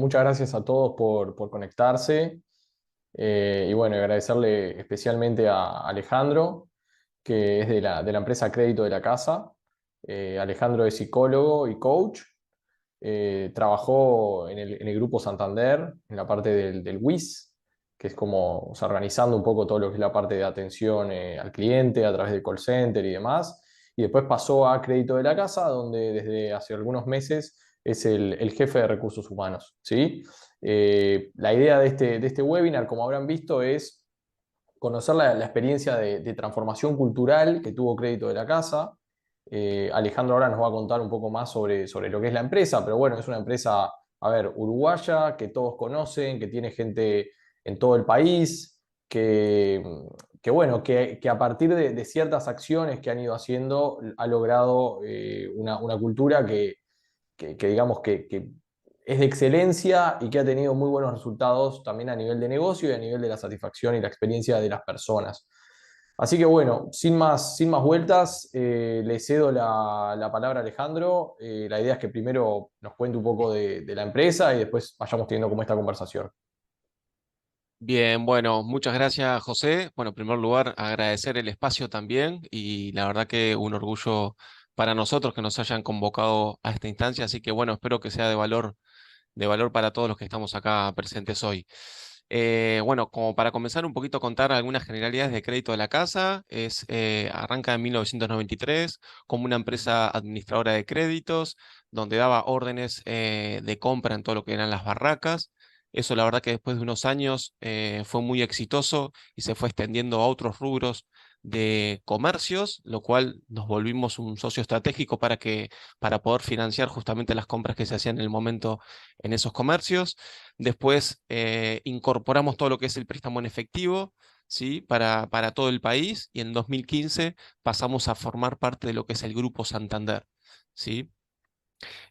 muchas gracias a todos por conectarse. Y bueno, agradecerle especialmente a Alejandro, que es de la empresa Crédito de la Casa. Alejandro es psicólogo y coach. Trabajó en el Grupo Santander, en la parte del WIS, que es como, o sea, organizando un poco todo lo que es la parte de atención al cliente a través del call center y demás. Y después pasó a Crédito de la Casa, donde desde hace algunos meses es el jefe de recursos humanos, ¿sí? La idea de este webinar, como habrán visto, es conocer la experiencia de transformación cultural que tuvo Crédito de la Casa. Alejandro ahora nos va a contar un poco más sobre lo que es la empresa, pero bueno, es una empresa, a ver, uruguaya, que todos conocen, que tiene gente en todo el país, que a partir de ciertas acciones que han ido haciendo ha logrado una cultura que digamos que es de excelencia y que ha tenido muy buenos resultados también a nivel de negocio y a nivel de la satisfacción y la experiencia de las personas. Así que bueno, sin más vueltas, le cedo la palabra a Alejandro. La idea es que primero nos cuente un poco de la empresa y después vayamos teniendo como esta conversación. Bien, bueno, muchas gracias, José. Bueno, en primer lugar, agradecer el espacio también y la verdad que un orgullo para nosotros que nos hayan convocado a esta instancia, así que bueno, espero que sea de valor para todos los que estamos acá presentes hoy. Bueno, como para comenzar un poquito a contar algunas generalidades de crédito de la casa, arranca en 1993 como una empresa administradora de créditos, donde daba órdenes de compra en todo lo que eran las barracas. Eso la verdad que después de unos años fue muy exitoso y se fue extendiendo a otros rubros de comercios, lo cual nos volvimos un socio estratégico para poder financiar justamente las compras que se hacían en el momento en esos comercios. Después incorporamos todo lo que es el préstamo en efectivo, ¿sí? Para todo el país y en 2015 pasamos a formar parte de lo que es el Grupo Santander, ¿sí?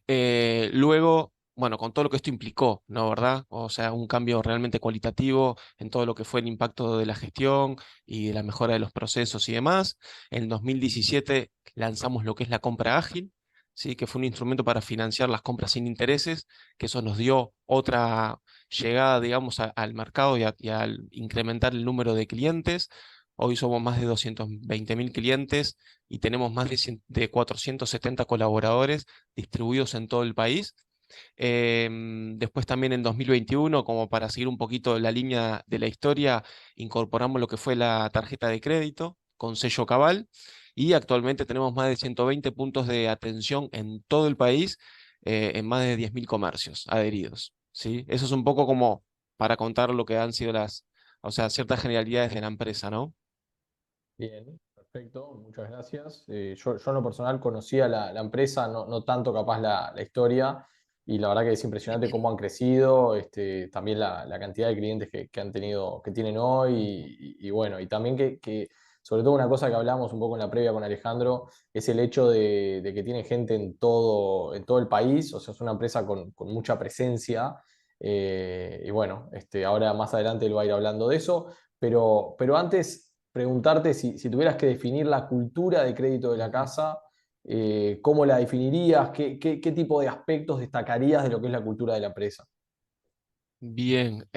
Luego, bueno, con todo lo que esto implicó, ¿no? ¿Verdad? O sea, un cambio realmente cualitativo en todo lo que fue el impacto de la gestión y de la mejora de los procesos y demás. En 2017 lanzamos lo que es la compra ágil, ¿sí? Que fue un instrumento para financiar las compras sin intereses, que eso nos dio otra llegada, digamos, al mercado y al incrementar el número de clientes. Hoy somos más de 220.000 clientes y tenemos más de 470 colaboradores distribuidos en todo el país. Después también en 2021, como para seguir un poquito la línea de la historia, incorporamos lo que fue la tarjeta de crédito con sello Cabal y actualmente tenemos más de 120 puntos de atención en todo el país, en más de 10.000 comercios adheridos, ¿sí? Eso es un poco como para contar lo que han sido o sea, ciertas generalidades de la empresa, ¿no? Bien, perfecto, muchas gracias. Yo en lo personal conocía la empresa, no tanto capaz la historia, y la verdad que es impresionante cómo han crecido, también la cantidad de clientes que han tenido, que tienen hoy, y bueno, y también sobre todo una cosa que hablamos un poco en la previa con Alejandro, es el hecho de que tiene gente en todo el país, o sea, es una empresa con mucha presencia, y bueno, ahora más adelante él va a ir hablando de eso. Pero antes, preguntarte si tuvieras que definir la cultura de crédito de la Ujú. casa, ¿cómo la definirías? ¿Qué tipo de aspectos destacarías de lo que es la cultura de la empresa? Bien,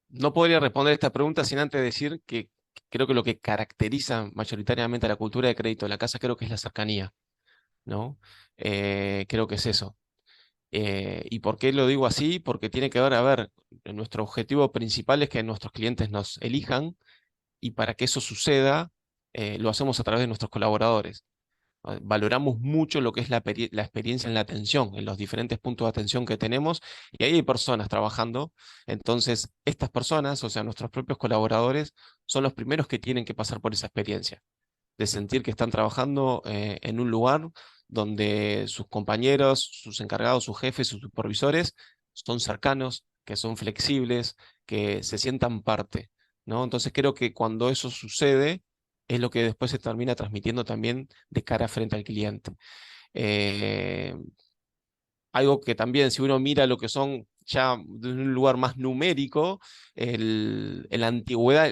no podría responder esta pregunta sin antes decir que creo que lo que caracteriza mayoritariamente a la cultura de crédito de la casa creo que es la cercanía, ¿no? Creo que es eso. ¿Y por qué lo digo así? Porque tiene que ver, a ver, nuestro objetivo principal es que nuestros clientes nos elijan y para que eso suceda, lo hacemos a través de nuestros colaboradores. Valoramos mucho lo que es la experiencia en la atención, en los diferentes puntos de atención que tenemos, y ahí hay personas trabajando. Entonces, estas personas, o sea, nuestros propios colaboradores, son los primeros que tienen que pasar por esa experiencia, de sentir que están trabajando en un lugar donde sus compañeros, sus encargados, sus jefes, sus supervisores son cercanos, que son flexibles, que se sientan parte, ¿no? Entonces creo que cuando eso sucede es lo que después se termina transmitiendo también de cara frente al cliente. Eh, Algo que también, si uno mira lo que son ya de un lugar más numérico, la antigüedad,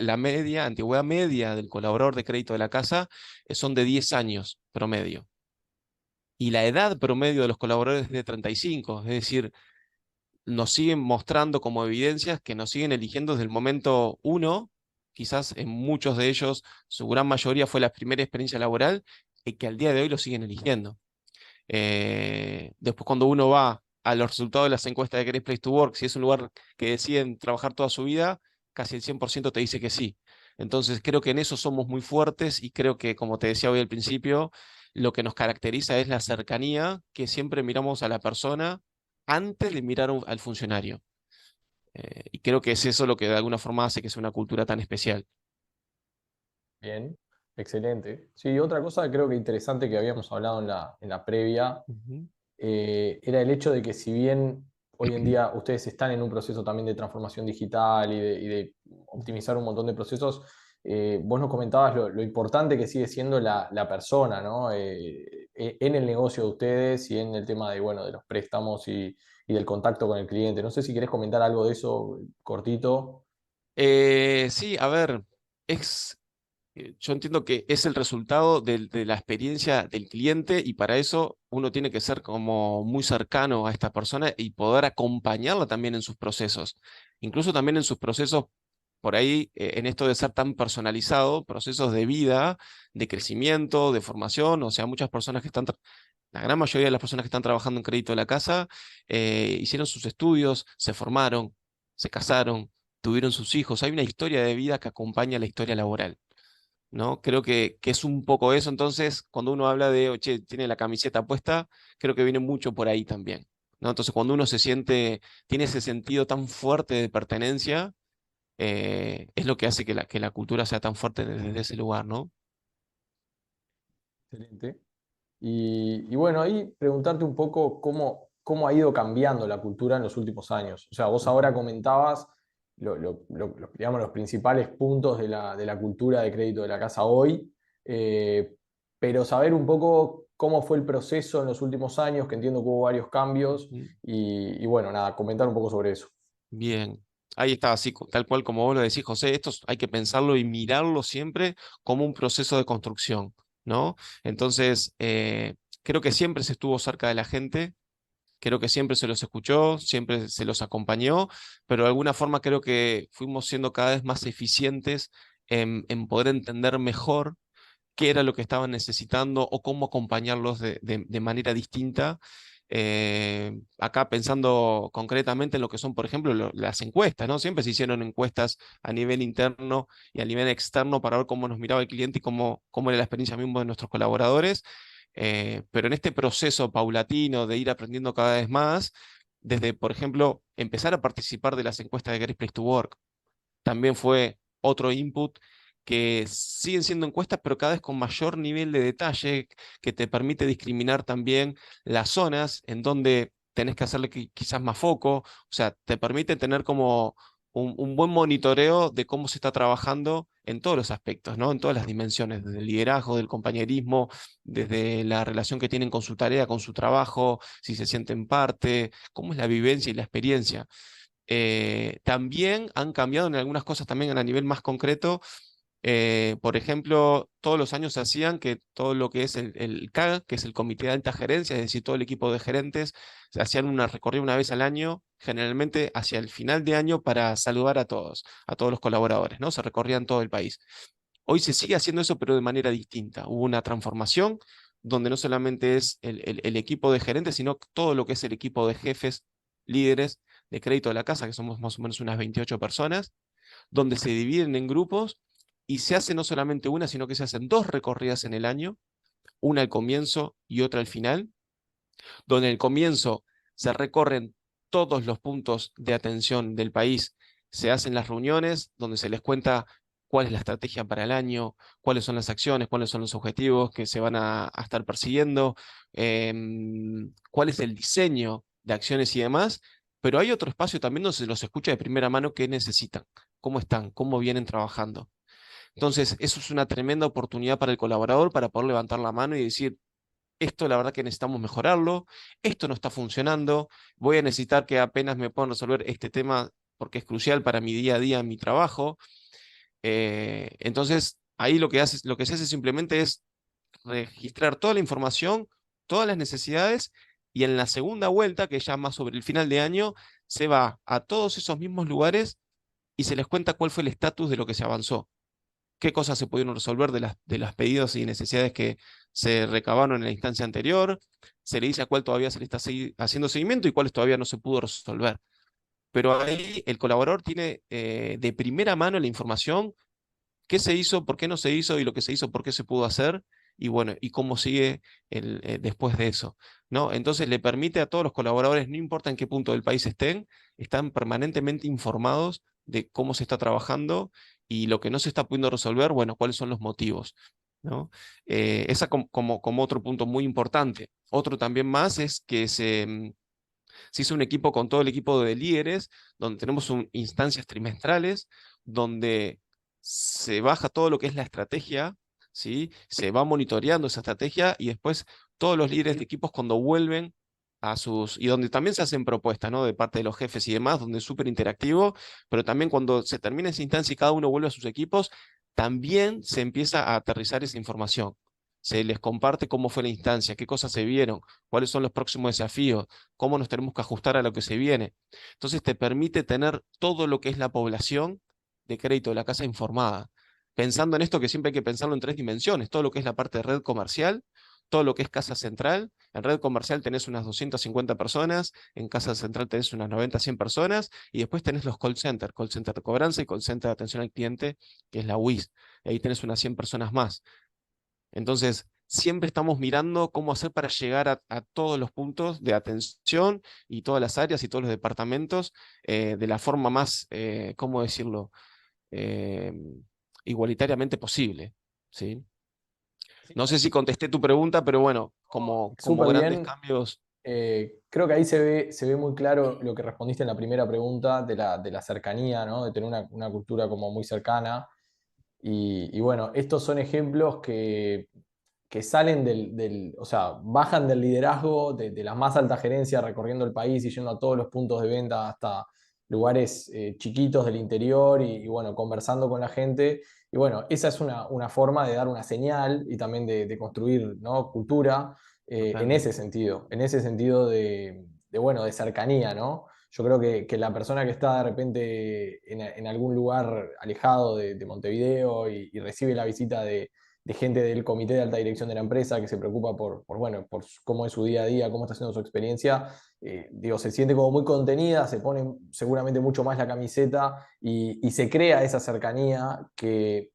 antigüedad media del colaborador de crédito de la casa son de 10 años promedio. Y la edad promedio de los colaboradores es de 35, es decir, nos siguen mostrando como evidencias que nos siguen eligiendo desde el momento uno, quizás en muchos de ellos, su gran mayoría fue la primera experiencia laboral, y que al día de hoy lo siguen eligiendo. Después cuando uno va a los resultados de las encuestas de Great Place to Work, si es un lugar que deciden trabajar toda su vida, casi el 100% te dice que sí. Entonces creo que en eso somos muy fuertes y creo que, como te decía hoy al principio, lo que nos caracteriza es la cercanía, que siempre miramos a la persona antes de mirar al funcionario. Y creo que es eso lo que de alguna forma hace que sea una cultura tan especial. Bien, excelente. Sí, otra cosa creo que interesante que habíamos hablado en la previa Ujú. era el hecho de que si bien hoy en día ustedes están en un proceso también de transformación digital y de optimizar un montón de procesos, vos nos comentabas lo importante que sigue siendo la persona, ¿no? En el negocio de ustedes y en el tema de, bueno, de los préstamos y del contacto con el cliente. No sé si querés comentar algo de eso cortito. Sí, a ver, es, yo entiendo que es el resultado de la experiencia del cliente y para eso uno tiene que ser como muy cercano a esta persona y poder acompañarla también en sus procesos, incluso también en sus procesos por ahí, en esto de ser tan personalizado, procesos de vida, de crecimiento, de formación, o sea, muchas personas que están, la gran mayoría de las personas que están trabajando en Crédito de la Casa, hicieron sus estudios, se formaron, se casaron, tuvieron sus hijos, hay una historia de vida que acompaña la historia laboral. ¿No? Creo que es un poco eso. Entonces, cuando uno habla de, oye, tiene la camiseta puesta, creo que viene mucho por ahí también, ¿no? Entonces, cuando uno se siente, tiene ese sentido tan fuerte de pertenencia, es lo que hace que la cultura sea tan fuerte desde ese lugar, ¿no? Excelente. Y bueno, ahí preguntarte un poco cómo ha ido cambiando la cultura en los últimos años. O sea, vos ahora Ujú. comentabas digamos, los principales puntos de la cultura de crédito de la casa hoy, eh, pero saber un poco cómo fue el proceso en los últimos años, que entiendo que hubo varios cambios, Ujú. y bueno, nada, comentar un poco sobre eso. Bien. Ahí está, así, tal cual como vos lo decís, José, esto hay que pensarlo y mirarlo siempre como un proceso de construcción, ¿no? Entonces, creo que siempre se estuvo cerca de la gente. Creo que siempre se los escuchó, siempre se los acompañó, pero de alguna forma creo que fuimos siendo cada vez más eficientes en poder entender mejor qué era lo que estaban necesitando o cómo acompañarlos de manera distinta. Acá pensando concretamente en lo que son, por ejemplo, las encuestas, ¿no? Siempre se hicieron encuestas a nivel interno y a nivel externo para ver cómo nos miraba el cliente y cómo era la experiencia misma de nuestros colaboradores. Pero en este proceso paulatino de ir aprendiendo cada vez más, desde, por ejemplo, empezar a participar de las encuestas de Great Place to Work, también fue otro input que siguen siendo encuestas, pero cada vez con mayor nivel de detalle, que te permite discriminar también las zonas en donde tenés que hacerle quizás más foco, o sea, te permite tener como un buen monitoreo de cómo se está trabajando en todos los aspectos, ¿no? En todas las dimensiones, desde el liderazgo, del compañerismo, desde la relación que tienen con su tarea, con su trabajo, si se sienten parte, cómo es la vivencia y la experiencia. También han cambiado en algunas cosas también a nivel más concreto. Por ejemplo, todos los años se hacían que todo lo que es el CAG, que es el Comité de Alta Gerencia, es decir, todo el equipo de gerentes, se hacían una recorrida una vez al año, generalmente hacia el final de año para saludar a todos los colaboradores, ¿no? Se recorrían todo el país. Hoy se sigue haciendo eso, pero de manera distinta. Hubo una transformación donde no solamente es el equipo de gerentes, sino todo lo que es el equipo de jefes, líderes de crédito de la casa, que somos más o menos unas 28 personas, donde se dividen en grupos y se hace no solamente una, sino que se hacen dos recorridas en el año, una al comienzo y otra al final, donde en el comienzo se recorren todos los puntos de atención del país, se hacen las reuniones donde se les cuenta cuál es la estrategia para el año, cuáles son las acciones, cuáles son los objetivos que se van a estar persiguiendo, cuál es el diseño de acciones y demás, pero hay otro espacio también donde se los escucha de primera mano qué necesitan, cómo están, cómo vienen trabajando. Entonces, eso es una tremenda oportunidad para el colaborador para poder levantar la mano y decir, esto la verdad que necesitamos mejorarlo, esto no está funcionando, voy a necesitar que apenas me puedan resolver este tema porque es crucial para mi día a día, mi trabajo. Entonces, ahí lo que se hace simplemente es registrar toda la información, todas las necesidades, y en la segunda vuelta, que ya más sobre el final de año, se va a todos esos mismos lugares y se les cuenta cuál fue el estatus de lo que se avanzó, qué cosas se pudieron resolver de las pedidos y necesidades que se recabaron en la instancia anterior, se le dice a cuál todavía se le está haciendo seguimiento y cuáles todavía no se pudo resolver. Pero ahí el colaborador tiene de primera mano la información, qué se hizo, por qué no se hizo y lo que se hizo, por qué se pudo hacer y bueno, y cómo sigue después de eso, ¿no? Entonces le permite a todos los colaboradores, no importa en qué punto del país estén, están permanentemente informados de cómo se está trabajando y lo que no se está pudiendo resolver, bueno, cuáles son los motivos, ¿no? Esa como otro punto muy importante. Otro también más es que se hizo un equipo con todo el equipo de líderes, donde tenemos instancias trimestrales, donde se baja todo lo que es la estrategia, ¿sí? Se va monitoreando esa estrategia y después todos los líderes de equipos cuando vuelven a sus, y donde también se hacen propuestas, ¿no? De parte de los jefes y demás, donde es súper interactivo, pero también cuando se termina esa instancia y cada uno vuelve a sus equipos, también se empieza a aterrizar esa información. Se les comparte cómo fue la instancia, qué cosas se vieron, cuáles son los próximos desafíos, cómo nos tenemos que ajustar a lo que se viene. Entonces te permite tener todo lo que es la población de crédito de la casa informada. Pensando en esto que siempre hay que pensarlo en tres dimensiones, todo lo que es la parte de red comercial, todo lo que es casa central. En red comercial tenés unas 250 personas, en casa central tenés unas 90, 100 personas, y después tenés los call center de cobranza y call center de atención al cliente, que es la WIS. Ahí tenés unas 100 personas más. Entonces, siempre estamos mirando cómo hacer para llegar a todos los puntos de atención y todas las áreas y todos los departamentos de la forma más, ¿cómo decirlo?, eh, igualitariamente posible, ¿sí? No sé si contesté tu pregunta, pero bueno, como Súper grandes bien. cambios. Creo que ahí se ve muy claro lo que respondiste en la primera pregunta de la cercanía, ¿no? De tener una cultura como muy cercana. Y bueno, estos son ejemplos que salen o sea, bajan del liderazgo de la más alta gerencia recorriendo el país y yendo a todos los puntos de venta hasta lugares chiquitos del interior y bueno, conversando con la gente. Y bueno, esa es una forma de dar una señal y también de construir, ¿no? Cultura Totalmente. en ese sentido bueno, de cercanía, ¿no? Yo creo que la persona que está de repente en algún lugar alejado de Montevideo y recibe la visita de gente del comité de alta dirección de la empresa que se preocupa bueno, por cómo es su día a día, cómo está haciendo su experiencia, digo, se siente como muy contenida, se pone seguramente mucho más la camiseta y se crea esa cercanía que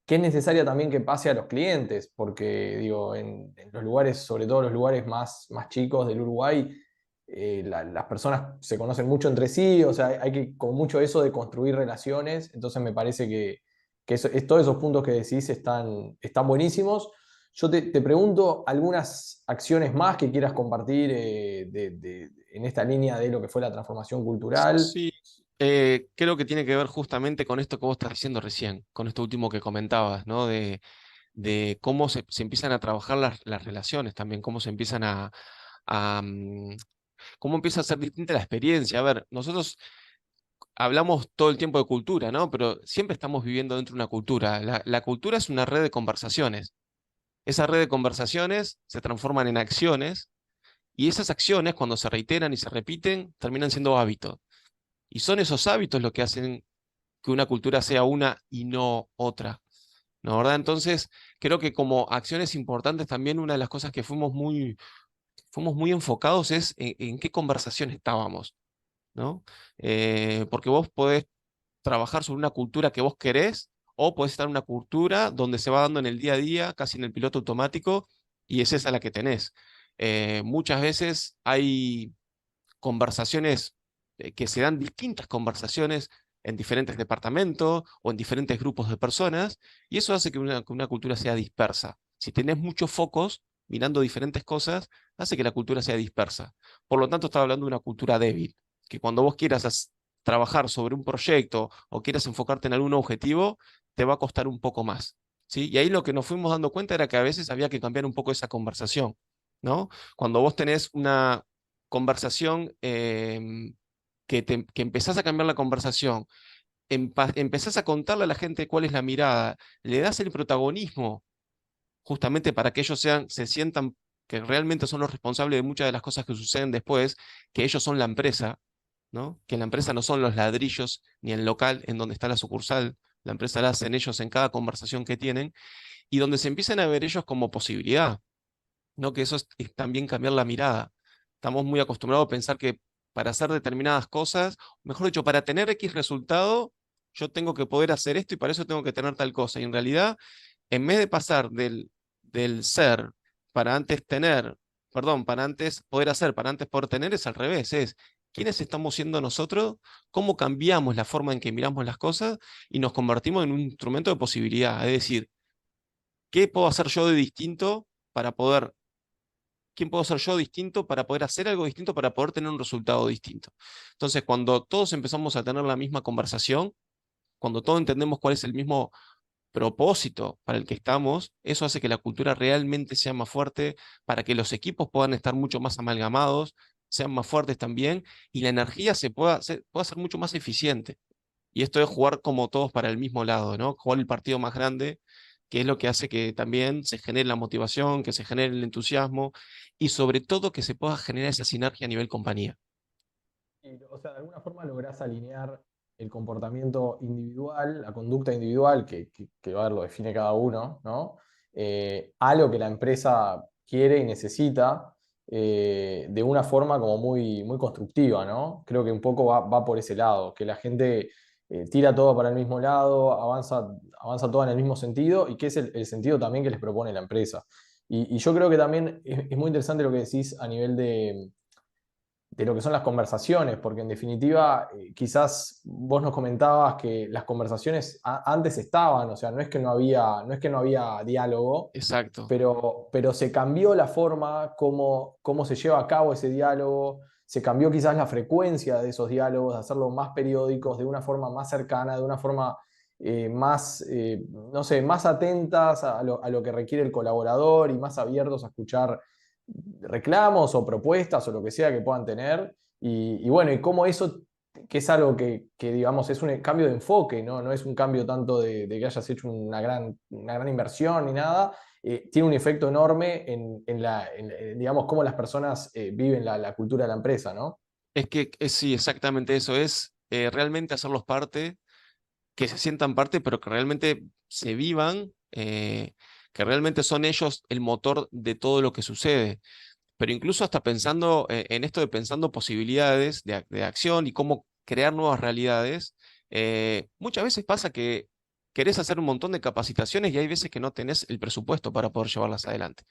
es necesaria también que pase a los clientes, porque digo, en los lugares, sobre todo los lugares más chicos del Uruguay, las personas se conocen mucho entre sí, o sea, hay que con mucho eso de construir relaciones, entonces me parece que todos esos puntos que decís están buenísimos. Yo te pregunto algunas acciones más que quieras compartir en esta línea de lo que fue la transformación cultural. Sí, creo que tiene que ver justamente con esto que vos estás diciendo recién, con esto último que comentabas, ¿no? De cómo se empiezan a trabajar las relaciones también, cómo se empiezan a, cómo empieza a ser distinta la experiencia. A ver, nosotros hablamos todo el tiempo de cultura, ¿no? Pero siempre estamos viviendo dentro de una cultura. La cultura es una red de conversaciones. Esa red de conversaciones se transforman en acciones y esas acciones, cuando se reiteran y se repiten, terminan siendo hábitos. Y son esos hábitos los que hacen que una cultura sea una y no otra. ¿No, verdad? Entonces, creo que como acciones importantes también una de las cosas que fuimos muy enfocados es en qué conversación estábamos, ¿no? Porque vos podés trabajar sobre una cultura que vos querés o podés estar en una cultura donde se va dando en el día a día, casi en el piloto automático, y es esa la que tenés. Muchas veces hay conversaciones, que se dan distintas conversaciones en diferentes departamentos o en diferentes grupos de personas, y eso hace que una cultura sea dispersa. Si tenés muchos focos mirando diferentes cosas, hace que la cultura sea dispersa. Por lo tanto, estaba hablando de una cultura débil, que cuando vos quieras trabajar sobre un proyecto o quieras enfocarte en algún objetivo, te va a costar un poco más. ¿Sí? Y ahí lo que nos fuimos dando cuenta era que a veces había que cambiar un poco esa conversación, ¿no? Cuando vos tenés una conversación, que empezás a cambiar la conversación, empezás a contarle a la gente cuál es la mirada, le das el protagonismo justamente para que ellos se sientan que realmente son los responsables de muchas de las cosas que suceden después, que ellos son la empresa, ¿no? Que la empresa no son los ladrillos ni el local en donde está la sucursal, la empresa la hacen ellos en cada conversación que tienen, y donde se empiezan a ver ellos como posibilidad, ¿no? Que eso es también cambiar la mirada. Estamos muy acostumbrados a pensar que para hacer determinadas cosas, mejor dicho, para tener X resultado, yo tengo que poder hacer esto y para eso tengo que tener tal cosa. Y en realidad, en vez de pasar del ser para antes tener, perdón, para antes poder hacer, para antes poder tener, es al revés, es quiénes estamos siendo nosotros, cómo cambiamos la forma en que miramos las cosas y nos convertimos en un instrumento de posibilidad. Es decir, ¿qué puedo hacer yo de distinto para poder, quién puedo ser yo distinto para poder hacer algo distinto, para poder tener un resultado distinto? Entonces, cuando todos empezamos a tener la misma conversación, cuando todos entendemos cuál es el mismo propósito para el que estamos, eso hace que la cultura realmente sea más fuerte, para que los equipos puedan estar mucho más amalgamados, sean más fuertes también, y la energía pueda ser mucho más eficiente. Y esto es jugar como todos para el mismo lado, ¿no? Jugar el partido más grande, que es lo que hace que también se genere la motivación, que se genere el entusiasmo y sobre todo que se pueda generar esa sinergia a nivel compañía. Y, o sea, de alguna forma lográs alinear el comportamiento individual, la conducta individual, que a ver, lo define cada uno, ¿no? A lo que la empresa quiere y necesita, de una forma como muy, muy constructiva, ¿no? Creo que un poco va por ese lado, que la gente tira todo para el mismo lado, avanza todo en el mismo sentido y que es el sentido también que les propone la empresa. Y yo creo que también es muy interesante lo que decís a nivel de lo que son las conversaciones, porque en definitiva, quizás vos nos comentabas que las conversaciones antes estaban, o sea, no es que no había diálogo, Exacto. pero se cambió la forma como se lleva a cabo ese diálogo, se cambió quizás la frecuencia de esos diálogos, de hacerlo más periódicos, de una forma más cercana, de una forma más, no sé, más atentas a lo que requiere el colaborador y más abiertos a escuchar reclamos o propuestas o lo que sea que puedan tener. Y bueno, y cómo eso, que es algo que, digamos, es un cambio de enfoque, ¿no? No es un cambio tanto de que hayas hecho una gran inversión ni nada, tiene un efecto enorme digamos, cómo las personas viven la cultura de la empresa, ¿no? Es que sí, exactamente eso es realmente hacerlos parte, que se sientan parte, pero que realmente se vivan, que realmente son ellos el motor de todo lo que sucede. Pero incluso hasta pensando en esto de pensando posibilidades de acción y cómo crear nuevas realidades, muchas veces pasa que querés hacer un montón de capacitaciones y hay veces que no tenés el presupuesto para poder llevarlas adelante.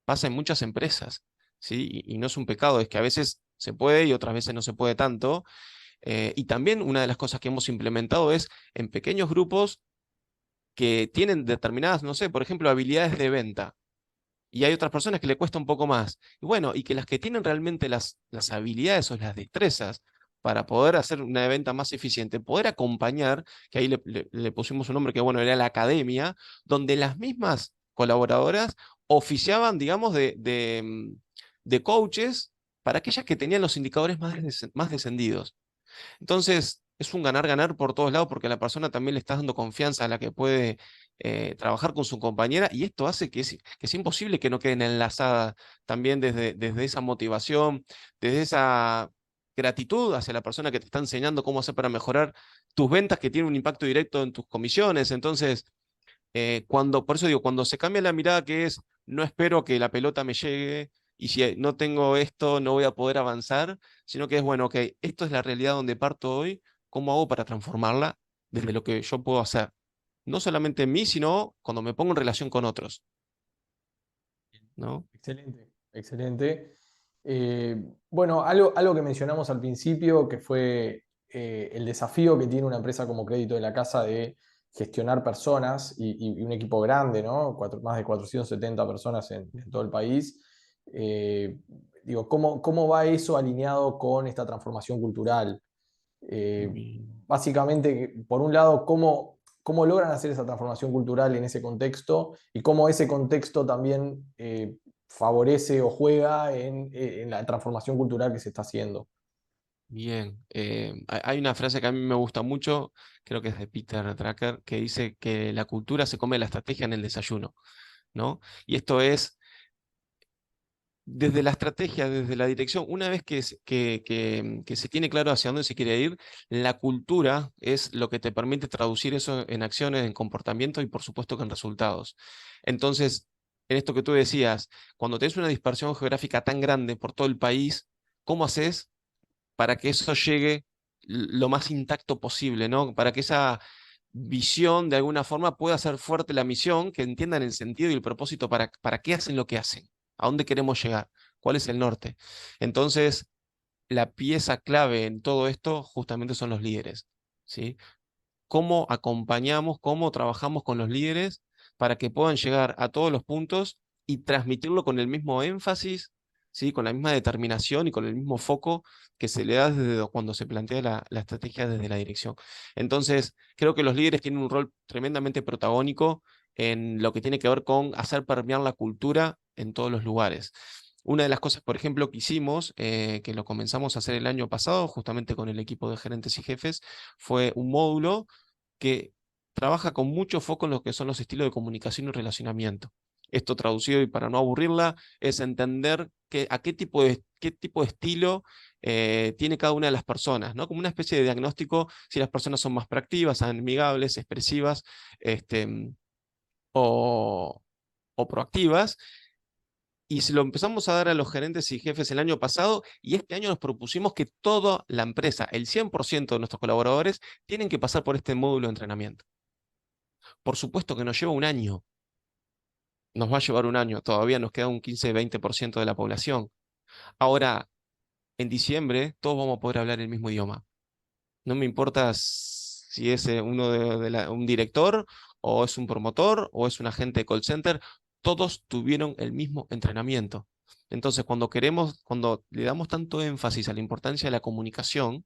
Pasa en muchas empresas, ¿sí? Y no es un pecado, es que a veces se puede y otras veces no se puede tanto. Y también una de las cosas que hemos implementado es en pequeños grupos que tienen determinadas, no sé, por ejemplo, habilidades de venta y hay otras personas que le cuesta un poco más. Y bueno, y que las que tienen realmente las habilidades o las destrezas para poder hacer una venta más eficiente, poder acompañar, que ahí le pusimos un nombre que bueno, era la academia, donde las mismas colaboradoras oficiaban, digamos, de coaches para aquellas que tenían los indicadores más descendidos. Entonces, es un ganar-ganar por todos lados porque a la persona también le estás dando confianza a la que puede trabajar con su compañera y esto hace que es imposible que no queden enlazadas también desde esa motivación, desde esa gratitud hacia la persona que te está enseñando cómo hacer para mejorar tus ventas que tiene un impacto directo en tus comisiones. Entonces, por eso digo, cuando se cambia la mirada que es, no espero que la pelota me llegue y si no tengo esto no voy a poder avanzar, sino que es, bueno, ok, esto es la realidad donde parto hoy, ¿cómo hago para transformarla desde lo que yo puedo hacer? No solamente en mí, sino cuando me pongo en relación con otros, ¿no? Excelente, excelente. Bueno, algo que mencionamos al principio, que fue el desafío que tiene una empresa como Crédito de la Casa de gestionar personas y un equipo grande, ¿no? Más de 470 personas en todo el país. Eh, Digo, ¿cómo va eso alineado con esta transformación cultural? Básicamente, por un lado, cómo logran hacer esa transformación cultural en ese contexto y cómo ese contexto también favorece o juega en la transformación cultural que se está haciendo. Bien, hay una frase que a mí me gusta mucho, creo que es de Peter Drucker, que dice que la cultura se come la estrategia en el desayuno, ¿no? Y esto es desde la estrategia, desde la dirección, una vez que se tiene claro hacia dónde se quiere ir, la cultura es lo que te permite traducir eso en acciones, en comportamiento y por supuesto que en resultados. Entonces, en esto que tú decías, cuando tienes una dispersión geográfica tan grande por todo el país, ¿cómo haces para que eso llegue lo más intacto posible, ¿no? Para que esa visión de alguna forma pueda hacer fuerte la misión, que entiendan el sentido y el propósito para qué hacen lo que hacen, a dónde queremos llegar, cuál es el norte. Entonces, la pieza clave en todo esto justamente son los líderes, ¿sí? Cómo acompañamos, cómo trabajamos con los líderes para que puedan llegar a todos los puntos y transmitirlo con el mismo énfasis, ¿sí? Con la misma determinación y con el mismo foco que se le da desde cuando se plantea la estrategia desde la dirección. Entonces, creo que los líderes tienen un rol tremendamente protagónico en lo que tiene que ver con hacer permear la cultura en todos los lugares. Una de las cosas, por ejemplo, que hicimos, que lo comenzamos a hacer el año pasado, justamente con el equipo de gerentes y jefes, fue un módulo que trabaja con mucho foco en lo que son los estilos de comunicación y relacionamiento. Esto traducido y para no aburrirla, es entender a qué tipo de estilo tiene cada una de las personas, ¿no? Como una especie de diagnóstico si las personas son más proactivas, amigables, expresivas, este, o, o proactivas. Y se lo empezamos a dar a los gerentes y jefes el año pasado y este año nos propusimos que toda la empresa, el 100% de nuestros colaboradores, tienen que pasar por este módulo de entrenamiento. Por supuesto que nos lleva un año, nos va a llevar un año, todavía nos queda un 15-20% de la población. Ahora, en diciembre, todos vamos a poder hablar el mismo idioma. No me importa si es un director o es un promotor o es un agente de call center, todos tuvieron el mismo entrenamiento. Entonces, cuando le damos tanto énfasis a la importancia de la comunicación,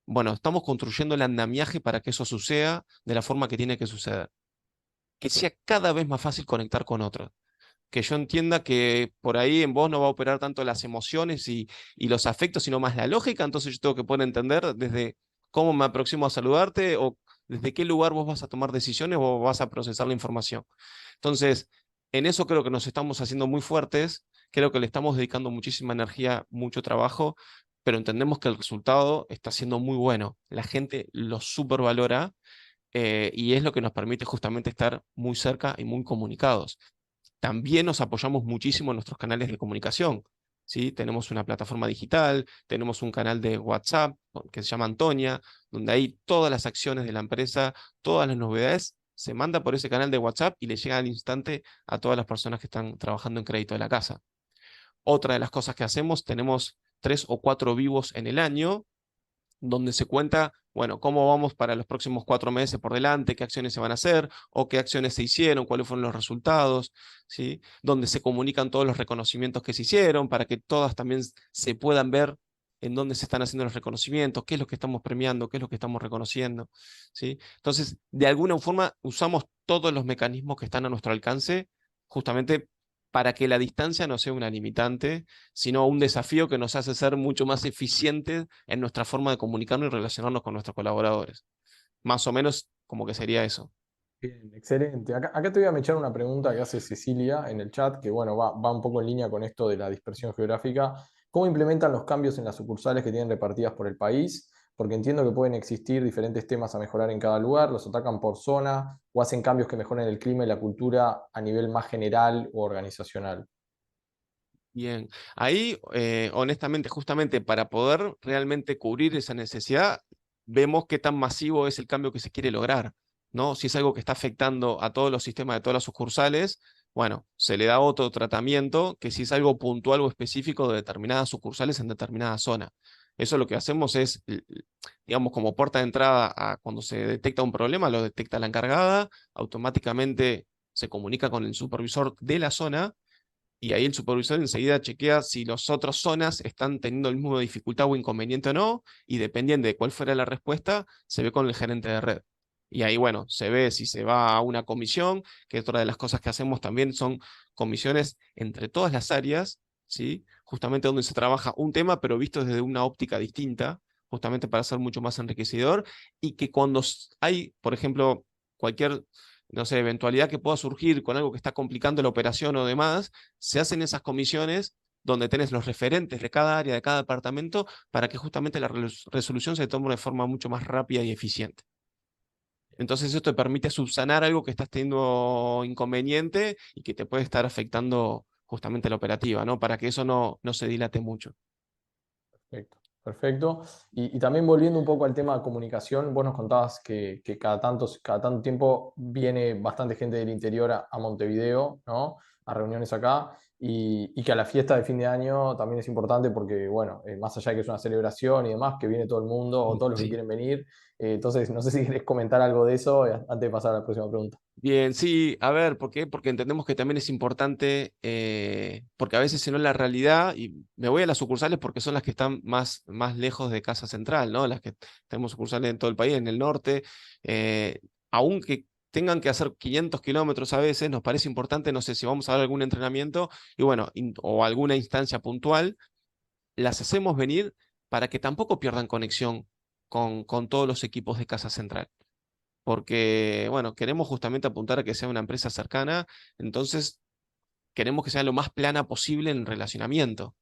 bueno, estamos construyendo el andamiaje para que eso suceda de la forma que tiene que suceder. Que sea cada vez más fácil conectar con otros. Que yo entienda que por ahí en vos no va a operar tanto las emociones y los afectos, sino más la lógica, entonces yo tengo que poder entender desde cómo me aproximo a saludarte o desde qué lugar vos vas a tomar decisiones o vas a procesar la información. Entonces, en eso creo que nos estamos haciendo muy fuertes, creo que le estamos dedicando muchísima energía, mucho trabajo, pero entendemos que el resultado está siendo muy bueno. La gente lo supervalora y es lo que nos permite justamente estar muy cerca y muy comunicados. También nos apoyamos muchísimo en nuestros canales de comunicación. ¿Sí? Tenemos una plataforma digital, tenemos un canal de WhatsApp que se llama Antonia, donde hay todas las acciones de la empresa, todas las novedades, se manda por ese canal de WhatsApp y le llega al instante a todas las personas que están trabajando en crédito de la casa. Otra de las cosas que hacemos, tenemos 3 o 4 vivos en el año donde se cuenta, bueno, cómo vamos para los próximos 4 meses por delante, qué acciones se van a hacer o qué acciones se hicieron, cuáles fueron los resultados, ¿sí? Donde se comunican todos los reconocimientos que se hicieron para que todas también se puedan ver en dónde se están haciendo los reconocimientos, qué es lo que estamos premiando, qué es lo que estamos reconociendo, ¿sí? Entonces, de alguna forma, usamos todos los mecanismos que están a nuestro alcance justamente para que la distancia no sea una limitante, sino un desafío que nos hace ser mucho más eficientes en nuestra forma de comunicarnos y relacionarnos con nuestros colaboradores. Más o menos como que sería eso. Bien, excelente. Acá te voy a echar una pregunta que hace Cecilia en el chat, que bueno, va un poco en línea con esto de la dispersión geográfica. ¿Cómo implementan los cambios en las sucursales que tienen repartidas por el país? Porque entiendo que pueden existir diferentes temas a mejorar en cada lugar, los atacan por zona o hacen cambios que mejoren el clima y la cultura a nivel más general o organizacional. Bien, ahí honestamente, justamente para poder realmente cubrir esa necesidad, vemos qué tan masivo es el cambio que se quiere lograr, ¿no? Si es algo que está afectando a todos los sistemas de todas las sucursales, bueno, se le da otro tratamiento que si es algo puntual o específico de determinadas sucursales en determinada zona. Eso lo que hacemos es, digamos, como puerta de entrada a cuando se detecta un problema, lo detecta la encargada, automáticamente se comunica con el supervisor de la zona y ahí el supervisor enseguida chequea si las otras zonas están teniendo el mismo dificultad o inconveniente o no, y dependiendo de cuál fuera la respuesta, se ve con el gerente de red. Y ahí, bueno, se ve si se va a una comisión, que otra de las cosas que hacemos también son comisiones entre todas las áreas, ¿sí? Justamente donde se trabaja un tema, pero visto desde una óptica distinta, justamente para ser mucho más enriquecedor, y que cuando hay, por ejemplo, cualquier, no sé, eventualidad que pueda surgir con algo que está complicando la operación o demás, se hacen esas comisiones donde tenés los referentes de cada área, de cada departamento, para que justamente la resolución se tome de forma mucho más rápida y eficiente. Entonces eso te permite subsanar algo que estás teniendo inconveniente y que te puede estar afectando justamente la operativa, ¿no? Para que eso no se dilate mucho. Perfecto, perfecto. Y también volviendo un poco al tema de comunicación, vos nos contabas que cada tanto tiempo viene bastante gente del interior a Montevideo, ¿no? A reuniones acá, y que a la fiesta de fin de año también es importante porque, bueno, más allá de que es una celebración y demás, que viene todo el mundo o todos los que Sí. quieren venir. Entonces, no sé si querés comentar algo de eso antes de pasar a la próxima pregunta. Bien, sí, a ver, ¿por qué? Porque entendemos que también es importante, porque a veces si no la realidad, y me voy a las sucursales porque son las que están más lejos de Casa Central, ¿no? Las que tenemos sucursales en todo el país, en el norte, eh, aunque tengan que hacer 500 kilómetros a veces, nos parece importante, no sé si vamos a dar algún entrenamiento, y bueno, o alguna instancia puntual, las hacemos venir para que tampoco pierdan conexión con todos los equipos de Casa Central porque, bueno, queremos justamente apuntar a que sea una empresa cercana, entonces queremos que sea lo más plana posible en el relacionamiento.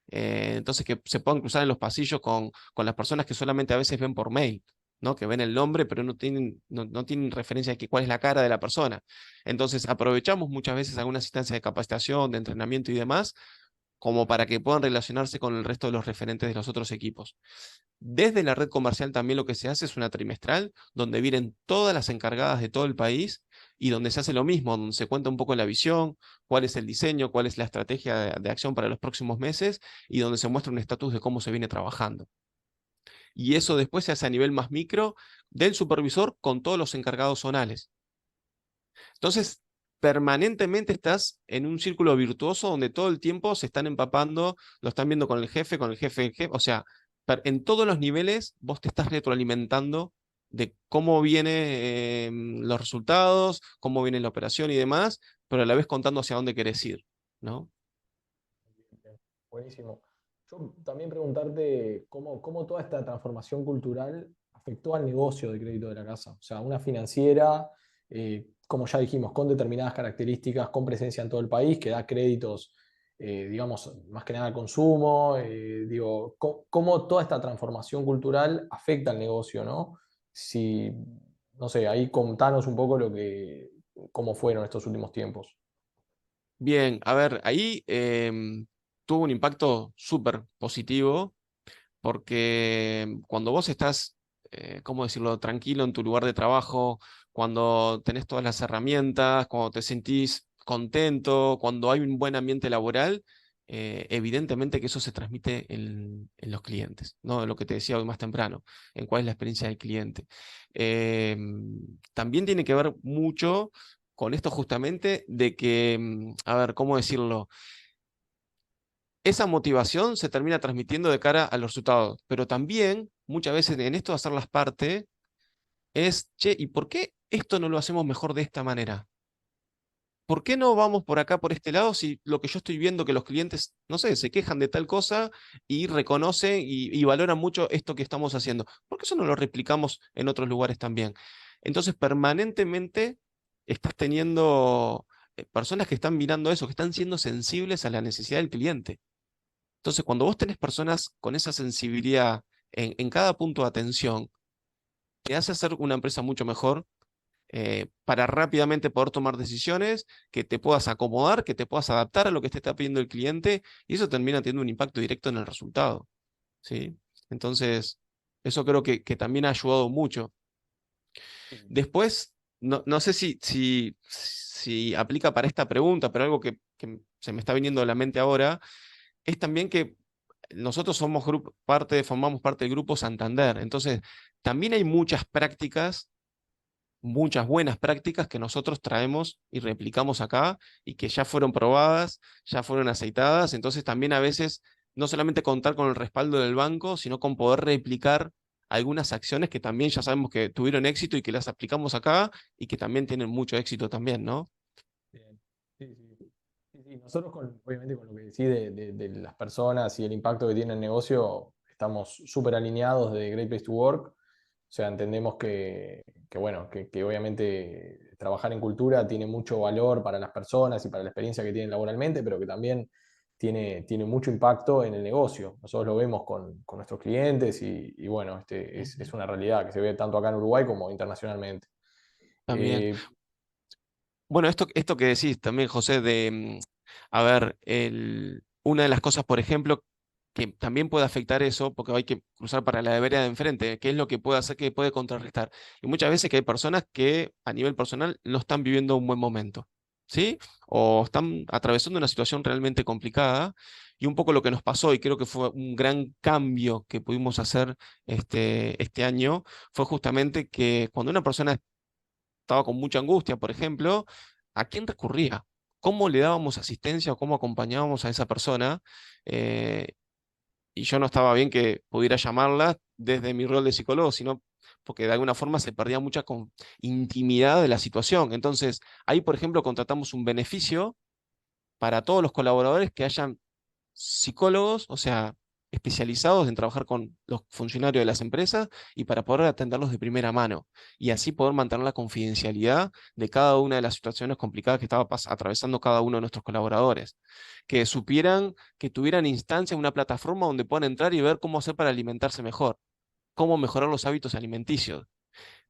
Entonces que se puedan cruzar en los pasillos con las personas que solamente a veces ven por mail, ¿no? Que ven el nombre, pero no tienen referencia de cuál es la cara de la persona. Entonces aprovechamos muchas veces algunas instancias de capacitación, de entrenamiento y demás, como para que puedan relacionarse con el resto de los referentes de los otros equipos. Desde la red comercial también lo que se hace es una trimestral donde vienen todas las encargadas de todo el país y donde se hace lo mismo, donde se cuenta un poco la visión, cuál es el diseño, cuál es la estrategia de acción para los próximos meses y donde se muestra un estatus de cómo se viene trabajando. Y eso después se hace a nivel más micro del supervisor con todos los encargados zonales. Entonces, permanentemente estás en un círculo virtuoso donde todo el tiempo se están empapando, lo están viendo con el jefe, el jefe. O sea, en todos los niveles vos te estás retroalimentando de cómo vienen los resultados, cómo viene la operación y demás, pero a la vez contando hacia dónde querés ir, ¿no? Bien, buenísimo. Yo también preguntarte cómo toda esta transformación cultural afectó al negocio de crédito de la casa. O sea, una financiera, como ya dijimos, con determinadas características, con presencia en todo el país, que da créditos, digamos, más que nada al consumo. Digo, cómo toda esta transformación cultural afecta al negocio, ¿no? Si, no sé, ahí contanos un poco cómo fueron estos últimos tiempos. Bien, a ver, ahí tuvo un impacto súper positivo porque cuando vos estás, ¿cómo decirlo?, tranquilo en tu lugar de trabajo, cuando tenés todas las herramientas, cuando te sentís contento, cuando hay un buen ambiente laboral, evidentemente que eso se transmite en los clientes, ¿no? Lo que te decía hoy más temprano, en cuál es la experiencia del cliente. Eh, También tiene que ver mucho con esto justamente de que, a ver, ¿cómo decirlo? Esa motivación se termina transmitiendo de cara a los resultados, pero también muchas veces en esto de hacer las partes es, che, ¿y por qué esto no lo hacemos mejor de esta manera? ¿Por qué no vamos por acá, por este lado, si lo que yo estoy viendo que los clientes, no sé, se quejan de tal cosa y reconocen y valoran mucho esto que estamos haciendo? ¿Por qué eso no lo replicamos en otros lugares también? Entonces, permanentemente estás teniendo personas que están mirando eso, que están siendo sensibles a la necesidad del cliente. Entonces, cuando vos tenés personas con esa sensibilidad en cada punto de atención, te hace hacer una empresa mucho mejor para rápidamente poder tomar decisiones, que te puedas acomodar, que te puedas adaptar a lo que te está pidiendo el cliente, y eso termina teniendo un impacto directo en el resultado, ¿sí? Entonces, eso creo que también ha ayudado mucho. Después, no sé si aplica para esta pregunta, pero algo que se me está viniendo a la mente ahora es también que nosotros formamos parte del Grupo Santander. Entonces, también hay muchas prácticas, muchas buenas prácticas que nosotros traemos y replicamos acá y que ya fueron probadas, ya fueron aceitadas. Entonces, también a veces no solamente contar con el respaldo del banco, sino con poder replicar algunas acciones que también ya sabemos que tuvieron éxito y que las aplicamos acá y que también tienen mucho éxito también, ¿no? Bien. Sí, sí. Sí, sí. Nosotros, obviamente, con lo que decís de las personas y el impacto que tiene el negocio, estamos súper alineados de Great Place to Work. O sea, entendemos bueno, que obviamente trabajar en cultura tiene mucho valor para las personas y para la experiencia que tienen laboralmente, pero que también tiene mucho impacto en el negocio. Nosotros lo vemos con nuestros clientes y bueno, es Ujú. una realidad que se ve tanto acá en Uruguay como internacionalmente. También. Eh, Bueno, esto que decís también, José, a ver, una de las cosas, por ejemplo, que también puede afectar eso, porque hay que cruzar para la vereda de enfrente, qué es lo que puede hacer, que puede contrarrestar. Y muchas veces que hay personas que a nivel personal no están viviendo un buen momento, ¿sí? O están atravesando una situación realmente complicada. Y un poco lo que nos pasó, y creo que fue un gran cambio que pudimos hacer este año, fue justamente que cuando una persona estaba con mucha angustia, por ejemplo, ¿a quién recurría? ¿Cómo le dábamos asistencia o cómo acompañábamos a esa persona? Eh, y yo no estaba bien que pudiera llamarla desde mi rol de psicólogo, sino porque de alguna forma se perdía mucha intimidad de la situación. Entonces, ahí, por ejemplo, contratamos un beneficio para todos los colaboradores que hayan psicólogos, o sea, especializados en trabajar con los funcionarios de las empresas y para poder atenderlos de primera mano y así poder mantener la confidencialidad de cada una de las situaciones complicadas que estaba atravesando cada uno de nuestros colaboradores. Que supieran, que tuvieran instancia, una plataforma donde puedan entrar y ver cómo hacer para alimentarse mejor, cómo mejorar los hábitos alimenticios.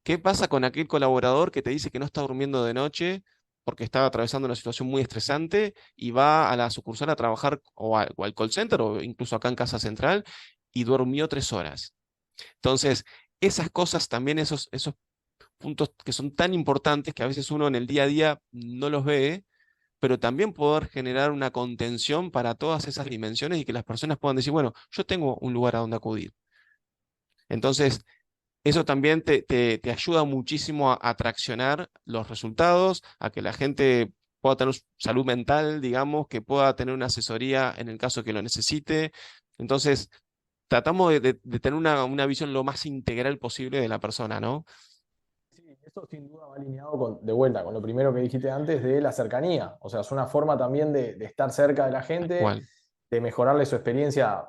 ¿Qué pasa con aquel colaborador que te dice que no está durmiendo de noche porque está atravesando una situación muy estresante y va a la sucursal a trabajar o al call center o incluso acá en Casa Central y durmió 3 horas? Entonces, esas cosas también, esos puntos que son tan importantes que a veces uno en el día a día no los ve, pero también poder generar una contención para todas esas dimensiones y que las personas puedan decir, bueno, yo tengo un lugar a donde acudir. Entonces, eso también te ayuda muchísimo a traccionar los resultados, a que la gente pueda tener salud mental, digamos, que pueda tener una asesoría en el caso que lo necesite. Entonces, tratamos de tener una visión lo más integral posible de la persona, ¿no? Sí, eso sin duda va alineado de vuelta con lo primero que dijiste antes de la cercanía. O sea, es una forma también de estar cerca de la Tal gente, cual, de mejorarle su experiencia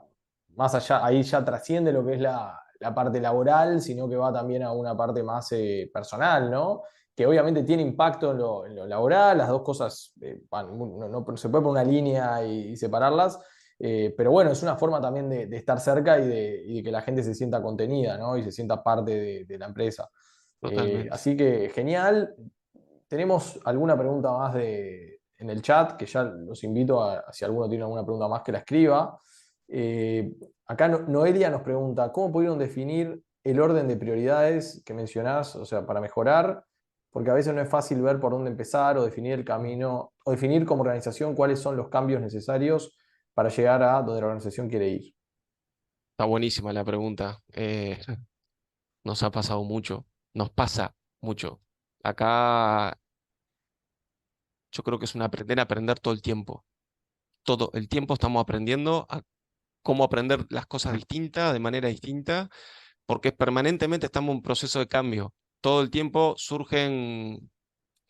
más allá, ahí ya trasciende lo que es la parte laboral, sino que va también a una parte más personal, ¿no? Que obviamente tiene impacto en lo laboral, las dos cosas no se puede poner una línea y separarlas, pero bueno, es una forma también de estar cerca y de que la gente se sienta contenida, ¿no? Y se sienta parte de la empresa. totalmente. Así que genial. Tenemos alguna pregunta más en el chat, que ya los invito si alguno tiene alguna pregunta más, que la escriba. Eh, Acá Noelia nos pregunta, ¿cómo pudieron definir el orden de prioridades que mencionás, o sea, para mejorar? Porque a veces no es fácil ver por dónde empezar o definir el camino, o definir como organización cuáles son los cambios necesarios para llegar a donde la organización quiere ir. Está buenísima la pregunta. Nos ha pasado mucho, nos pasa mucho. Acá yo creo que es un aprender a aprender todo el tiempo. Todo el tiempo estamos aprendiendo a cómo aprender las cosas distintas, de manera distinta, porque permanentemente estamos en un proceso de cambio. Todo el tiempo surgen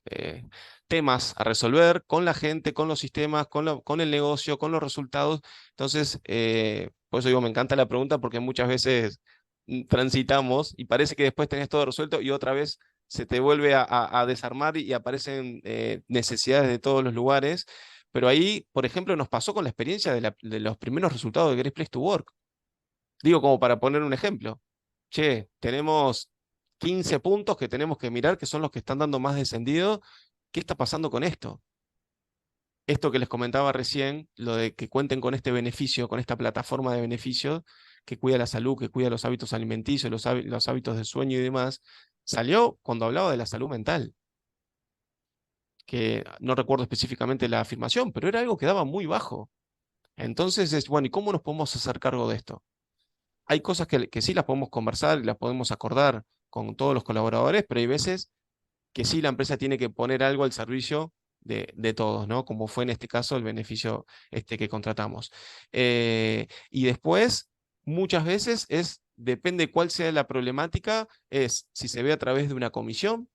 eh, temas a resolver con la gente, con los sistemas, con el negocio, con los resultados. Entonces, por eso digo, me encanta la pregunta porque muchas veces transitamos y parece que después tenés todo resuelto y otra vez se te vuelve a desarmar y aparecen necesidades de todos los lugares. Pero ahí, por ejemplo, nos pasó con la experiencia de los primeros resultados de Great Place to Work. Digo, como para poner un ejemplo. Che, tenemos 15 puntos que tenemos que mirar, que son los que están dando más descendido. ¿Qué está pasando con esto? Esto que les comentaba recién, lo de que cuenten con este beneficio, con esta plataforma de beneficios que cuida la salud, que cuida los hábitos alimenticios, los hábitos de sueño y demás, salió cuando hablaba de la salud mental, que no recuerdo específicamente la afirmación, pero era algo que daba muy bajo. Entonces es, bueno, ¿y cómo nos podemos hacer cargo de esto? Hay cosas que sí las podemos conversar y las podemos acordar con todos los colaboradores, pero hay veces que sí la empresa tiene que poner algo al servicio de todos, ¿no? Como fue en este caso el beneficio que contratamos. Y después, muchas veces depende cuál sea la problemática, es si se ve a través de una comisión,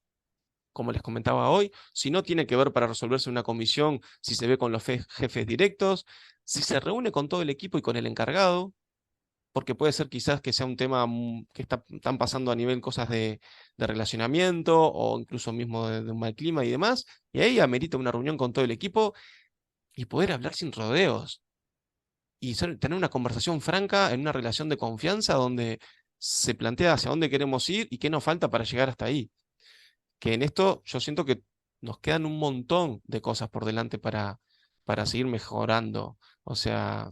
como les comentaba hoy, si no tiene que ver para resolverse una comisión, si se ve con los jefes directos, si se reúne con todo el equipo y con el encargado, porque puede ser quizás que sea un tema que están pasando a nivel cosas de relacionamiento o incluso mismo de un mal clima y demás, y ahí amerita una reunión con todo el equipo y poder hablar sin rodeos. y tener una conversación franca en una relación de confianza donde se plantea hacia dónde queremos ir y qué nos falta para llegar hasta ahí. Que en esto yo siento que nos quedan un montón de cosas por delante para seguir mejorando. O sea,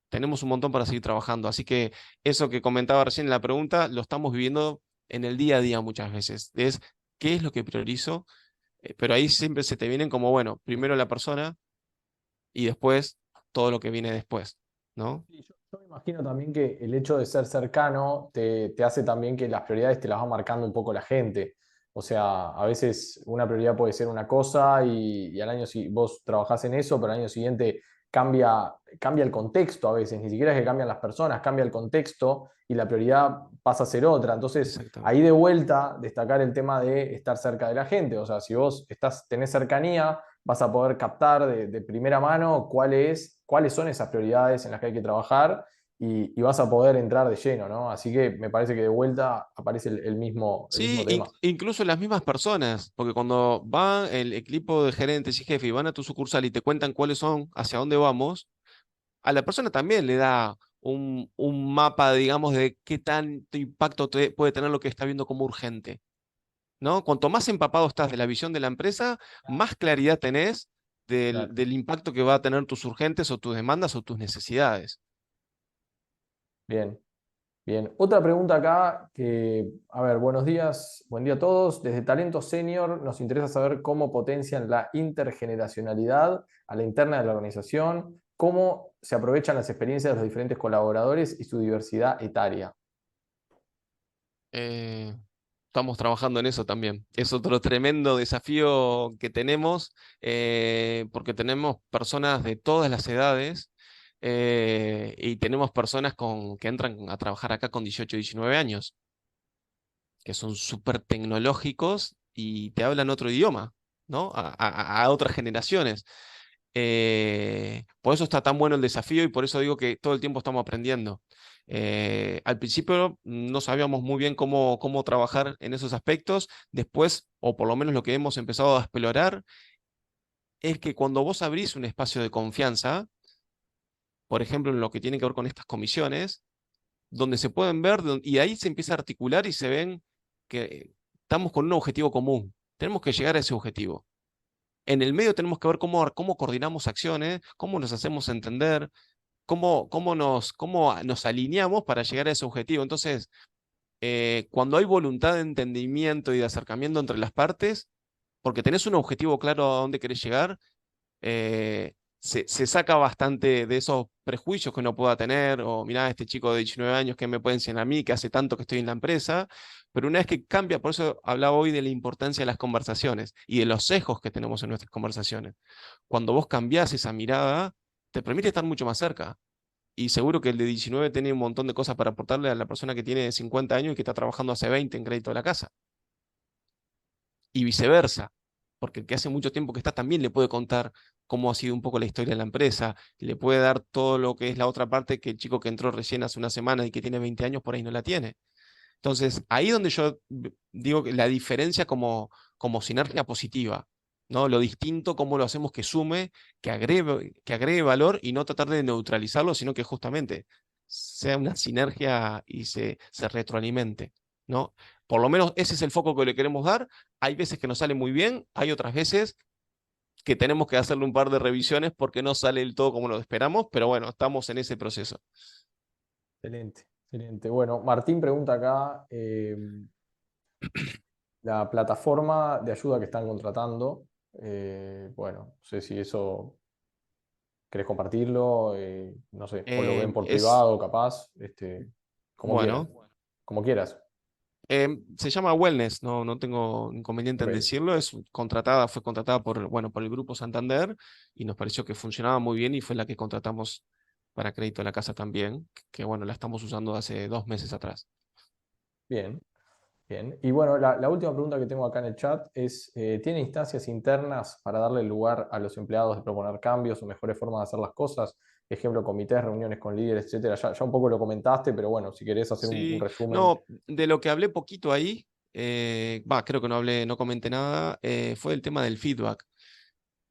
tenemos un montón para seguir trabajando. Así que eso que comentaba recién en la pregunta, lo estamos viviendo en el día a día muchas veces. Es qué es lo que priorizo, pero ahí siempre se te vienen como, bueno, primero la persona y después todo lo que viene después, ¿no? Sí, yo me imagino también que el hecho de ser cercano te hace también que las prioridades te las va marcando un poco la gente. O sea, a veces una prioridad puede ser una cosa y al año si vos trabajás en eso, pero al año siguiente cambia el contexto a veces, ni siquiera es que cambian las personas, cambia el contexto y la prioridad pasa a ser otra. Entonces, ahí Exactamente. de vuelta destacar el tema de estar cerca de la gente. O sea, si vos tenés cercanía, vas a poder captar de primera mano cuáles son esas prioridades en las que hay que trabajar y vas a poder entrar de lleno, ¿no? Así que me parece que de vuelta aparece el mismo Sí, tema. incluso las mismas personas, porque cuando va el equipo de gerentes y jefes y van a tu sucursal y te cuentan cuáles son, hacia dónde vamos, a la persona también le da un mapa, digamos, de qué tanto impacto puede tener lo que está viendo como urgente, ¿no? Cuanto más empapado estás de la visión de la empresa, más claridad tenés Claro. del impacto que va a tener tus urgentes o tus demandas o tus necesidades. Bien, bien. Otra pregunta acá que, a ver, buenos días, buen día a todos. Desde Talento Senior nos interesa saber cómo potencian la intergeneracionalidad a la interna de la organización, cómo se aprovechan las experiencias de los diferentes colaboradores y su diversidad etaria. Eh, Estamos trabajando en eso también. Es otro tremendo desafío que tenemos, porque tenemos personas de todas las edades y tenemos personas que entran a trabajar acá con 18 y 19 años, que son súper tecnológicos y te hablan otro idioma, ¿no? A otras generaciones. Por eso está tan bueno el desafío y por eso digo que todo el tiempo estamos aprendiendo. Al principio no sabíamos muy bien cómo trabajar en esos aspectos. Después, o por lo menos lo que hemos empezado a explorar, es que cuando vos abrís un espacio de confianza, por ejemplo, en lo que tiene que ver con estas comisiones, donde se pueden ver y ahí se empieza a articular y se ven que estamos con un objetivo común. Tenemos que llegar a ese objetivo. En el medio tenemos que ver cómo coordinamos acciones, cómo nos hacemos entender, cómo nos alineamos para llegar a ese objetivo. Entonces, cuando hay voluntad de entendimiento y de acercamiento entre las partes, porque tenés un objetivo claro a dónde querés llegar, se saca bastante de esos prejuicios que uno pueda tener, o mirá, este chico de 19 años que me puede enseñar a mí, que hace tanto que estoy en la empresa, pero una vez que cambia, por eso hablaba hoy de la importancia de las conversaciones y de los sesgos que tenemos en nuestras conversaciones. Cuando vos cambiás esa mirada, te permite estar mucho más cerca. Y seguro que el de 19 tiene un montón de cosas para aportarle a la persona que tiene 50 años y que está trabajando hace 20 en crédito de la casa. Y viceversa, porque el que hace mucho tiempo que está también le puede contar cómo ha sido un poco la historia de la empresa, le puede dar todo lo que es la otra parte que el chico que entró recién hace una semana y que tiene 20 años por ahí no la tiene. Entonces, ahí donde yo digo que la diferencia como sinergia positiva, ¿no? Lo distinto, cómo lo hacemos que sume, que agregue valor y no tratar de neutralizarlo, sino que justamente sea una sinergia y se retroalimente, ¿no? Por lo menos ese es el foco que le queremos dar. Hay veces que nos sale muy bien, hay otras veces que tenemos que hacerle un par de revisiones porque no sale del todo como lo esperamos, pero bueno, estamos en ese proceso. Excelente, excelente. Bueno, Martín pregunta acá, la plataforma de ayuda que están contratando, bueno, no sé si eso querés compartirlo, no sé, o lo ven por Es, privado, capaz, como quieras, bueno. como quieras. Se llama Wellness, no tengo inconveniente en Ok, decirlo. Fue contratada por el Grupo Santander y nos pareció que funcionaba muy bien y fue la que contratamos para Crédito de la Casa también, que bueno, la estamos usando hace 2 meses atrás. bien. Bien, y bueno, la última pregunta que tengo acá en el chat es, ¿tiene instancias internas para darle lugar a los empleados de proponer cambios o mejores formas de hacer las cosas? Ejemplo, comités, reuniones con líderes, etcétera. Ya un poco lo comentaste, pero bueno, si querés hacer un Sí, resumen. no, de lo que hablé poquito ahí, creo que no comenté nada, fue el tema del feedback,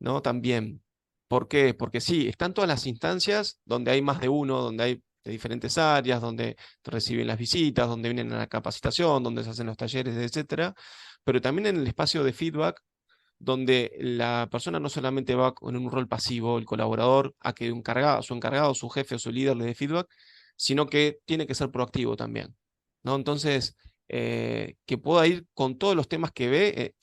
¿no? También. ¿Por qué? Porque sí, están todas las instancias donde hay más de uno, donde hay de diferentes áreas, donde reciben las visitas, donde vienen a la capacitación, donde se hacen los talleres, etcétera, pero también en el espacio de feedback, donde la persona no solamente va con un rol pasivo, el colaborador, a que su encargado, su jefe o su líder le dé feedback, sino que tiene que ser proactivo también, ¿no? Entonces, que pueda ir con todos los temas que ve.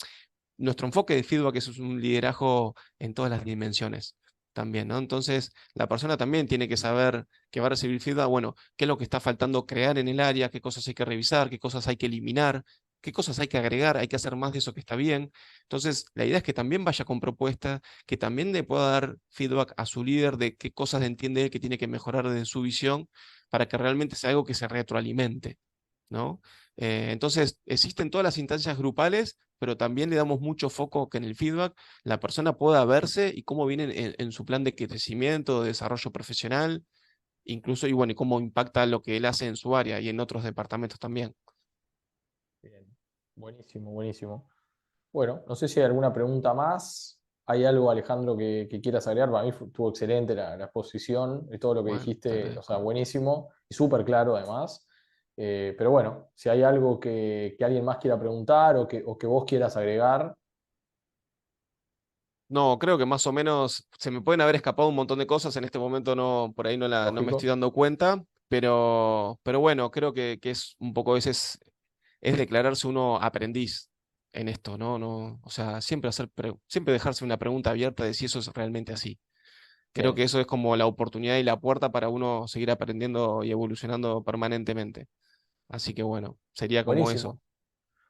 Nuestro enfoque de feedback es un liderazgo en todas las dimensiones también, ¿no? Entonces, la persona también tiene que saber que va a recibir feedback, bueno, qué es lo que está faltando crear en el área, qué cosas hay que revisar, qué cosas hay que eliminar, qué cosas hay que agregar, hay que hacer más de eso que está bien. Entonces, la idea es que también vaya con propuesta, que también le pueda dar feedback a su líder de qué cosas entiende él que tiene que mejorar desde su visión para que realmente sea algo que se retroalimente, ¿no? Entonces, existen todas las instancias grupales, pero también le damos mucho foco que en el feedback la persona pueda verse y cómo viene en su plan de crecimiento, de desarrollo profesional, incluso, y bueno, y cómo impacta lo que él hace en su área y en otros departamentos también. Bien, buenísimo, buenísimo. Bueno, no sé si hay alguna pregunta más. ¿Hay algo, Alejandro, que quieras agregar? Para mí estuvo excelente la exposición y todo lo que Bueno, te dijiste, o sea, agradezco. buenísimo y súper claro además. Pero bueno, si hay algo que alguien más quiera preguntar o que vos quieras agregar, No, creo que más o menos se me pueden haber escapado un montón de cosas. En este momento no, por ahí no me estoy lógico. dando cuenta, pero bueno, creo que es un poco ese es declararse uno aprendiz en esto, ¿no? No, o sea, siempre dejarse una pregunta abierta de si eso es realmente así. Creo que Bien, eso es como la oportunidad y la puerta para uno seguir aprendiendo y evolucionando permanentemente. Así que bueno, sería como eso. buenísimo.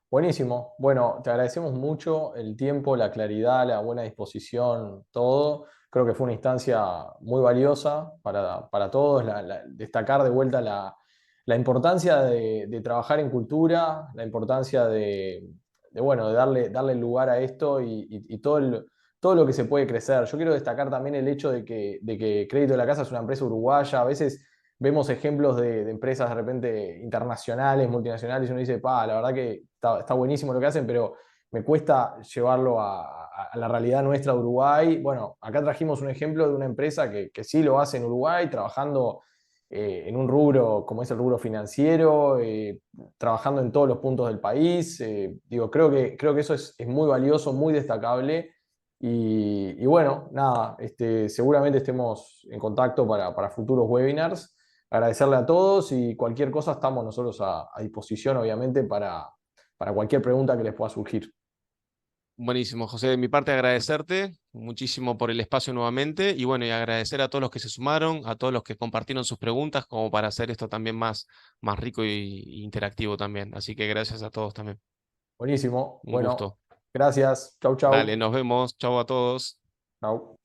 Buenísimo. Bueno, te agradecemos mucho el tiempo, la claridad, la buena disposición, todo. Creo que fue una instancia muy valiosa para todos. Destacar de vuelta la importancia de trabajar en cultura, la importancia bueno, de darle lugar a esto y todo lo que se puede crecer. Yo quiero destacar también el hecho de que Crédito de la Casa es una empresa uruguaya. A veces vemos ejemplos de empresas de repente internacionales, multinacionales, y uno dice, pa, la verdad que está buenísimo lo que hacen, pero me cuesta llevarlo a la realidad nuestra de Uruguay. Bueno, acá trajimos un ejemplo de una empresa que sí lo hace en Uruguay, trabajando en un rubro como es el rubro financiero, trabajando en todos los puntos del país. Digo, creo que eso es muy valioso, muy destacable. Y bueno, nada, seguramente estemos en contacto para futuros webinars. Agradecerle a todos y cualquier cosa estamos nosotros a disposición, obviamente, para cualquier pregunta que les pueda surgir. Buenísimo, José. De mi parte, agradecerte muchísimo por el espacio nuevamente y bueno, y agradecer a todos los que se sumaron, a todos los que compartieron sus preguntas, como para hacer esto también más rico y interactivo también. Así que gracias a todos también. Buenísimo. Un Bueno, gusto. gracias. Chau, Dale, chau. nos vemos. Chau a todos. Chau.